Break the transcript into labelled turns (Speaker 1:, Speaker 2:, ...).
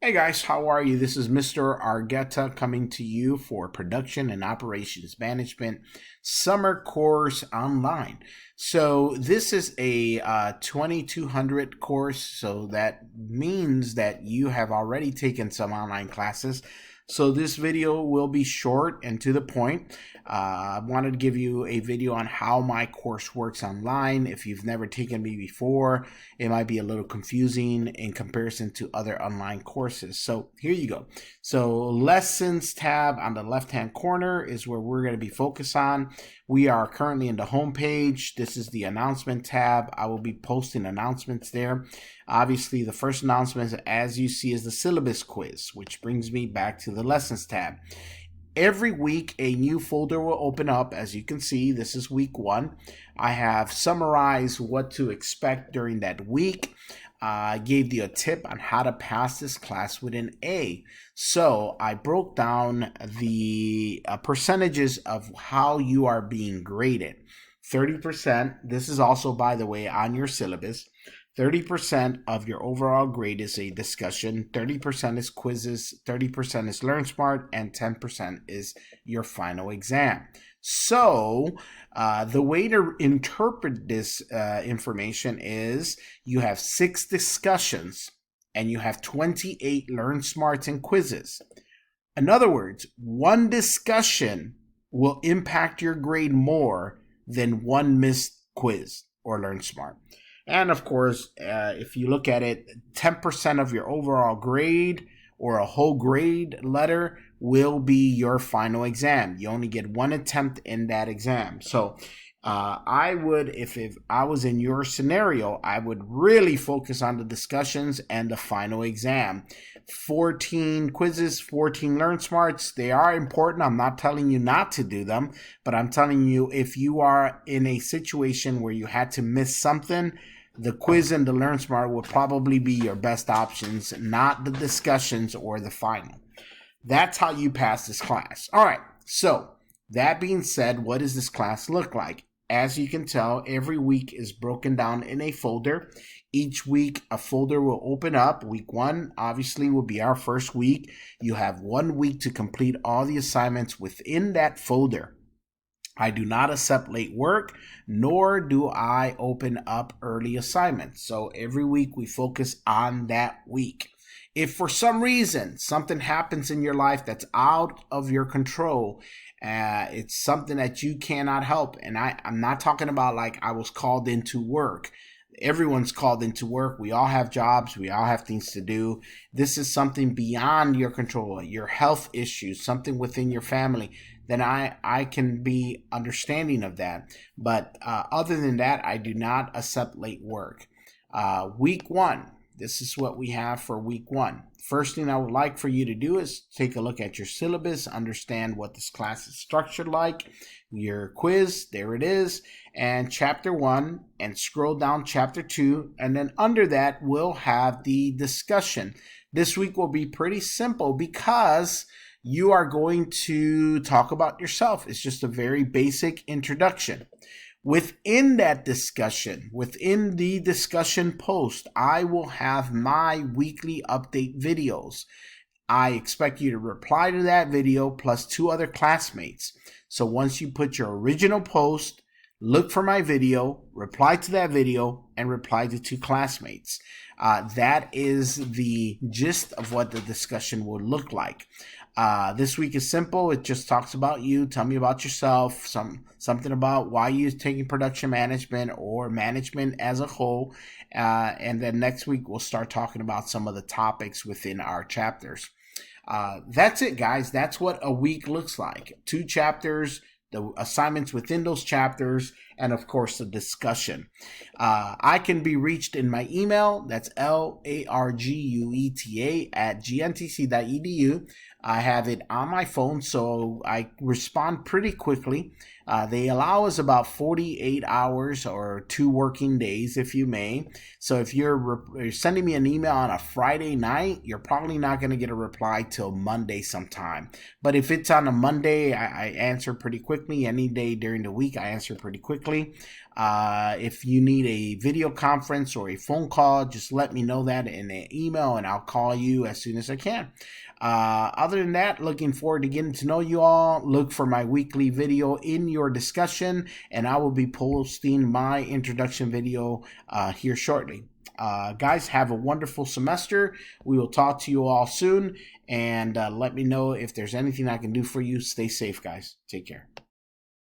Speaker 1: Hey guys, how are you? This is Mr. Argueta coming to you for Production and Operations Management Summer Course Online. So this is a 2200 course, so that means that you have already taken some online classes. So this video will be short and to the point. I wanted to give you a video on how my course works online. If you've never taken me before, it might be a little confusing in comparison to other online courses. So here you go. So lessons tab on the left hand corner is where we're going to be focused on. We are currently in the home page. This is the announcement tab. I will be posting announcements there. Obviously, the first announcement, as you see, is the syllabus quiz, which brings me back to the lessons tab. Every week, a new folder will open up. As you can see, this is week 1. I have summarized what to expect during that week. I gave you a tip on how to pass this class with an A. So I broke down the percentages of how you are being graded. 30%, this is also, by the way, on your syllabus. 30% of your overall grade is a discussion, 30% is quizzes, 30% is Learn Smart, and 10% is your final exam. So the way to interpret this information is you have 6 discussions and you have 28 Learn Smarts and quizzes. In other words, one discussion will impact your grade more than one missed quiz or Learn Smart. And of course, if you look at it, 10% of your overall grade or a whole grade letter will be your final exam. You only get one attempt in that exam. So I would, if I was in your scenario, I would really focus on the discussions and the final exam. 14 quizzes, 14 Learn Smarts, they are important. I'm not telling you not to do them, but I'm telling you if you are in a situation where you had to miss something, the quiz and the Learn Smart will probably be your best options, not the discussions or the final. That's how you pass this class. All right, so that being said, what does this class look like? As you can tell, every week is broken down in a folder. Each week, a folder will open up. Week 1, obviously, will be our first week. You have 1 week to complete all the assignments within that folder. I do not accept late work, nor do I open up early assignments. So every week we focus on that week. If for some reason something happens in your life that's out of your control, it's something that you cannot help. And I'm not talking about like I was called into work. Everyone's called into work. We all have jobs. We all have things to do. This is something beyond your control, your health issues, something within your family. Then I can be understanding of that. But other than that, I do not accept late work. Week 1, this is what we have for week 1. First thing I would like for you to do is take a look at your syllabus, understand what this class is structured like, your quiz, there it is, and chapter 1, and scroll down chapter 2, and then under that we'll have the discussion. This week will be pretty simple because you are going to talk about yourself. It's just a very basic introduction. Within that discussion, within the discussion post, I will have my weekly update videos. I expect you to reply to that video plus 2 other classmates. So once you put your original post, look for my video, reply to that video, and reply to 2 classmates. That is the gist of what the discussion will look like. This week is simple. It just talks about you. Tell me about yourself, something about why you're taking production management or management as a whole. And then next week, we'll start talking about some of the topics within our chapters. That's it, guys. That's what a week looks like. 2 chapters, the assignments within those chapters, and of course the discussion. I can be reached in my email. That's largueta@gntc.edu. I have it on my phone, so I respond pretty quickly. They allow us about 48 hours or 2 working days, if you may. So if you're sending me an email on a Friday night, you're probably not going to get a reply till Monday sometime. But if it's on a Monday, I answer pretty quickly. Any day during the week, I answer pretty quickly. quickly. If you need a video conference or a phone call, just let me know that in an email and I'll call you as soon as I can. Other than that, looking forward to getting to know you all. Look for my weekly video in your discussion, and I will be posting my introduction video here shortly. Guys, have a wonderful semester. We will talk to you all soon, and let me know if there's anything I can do for you. Stay safe, guys. Take care.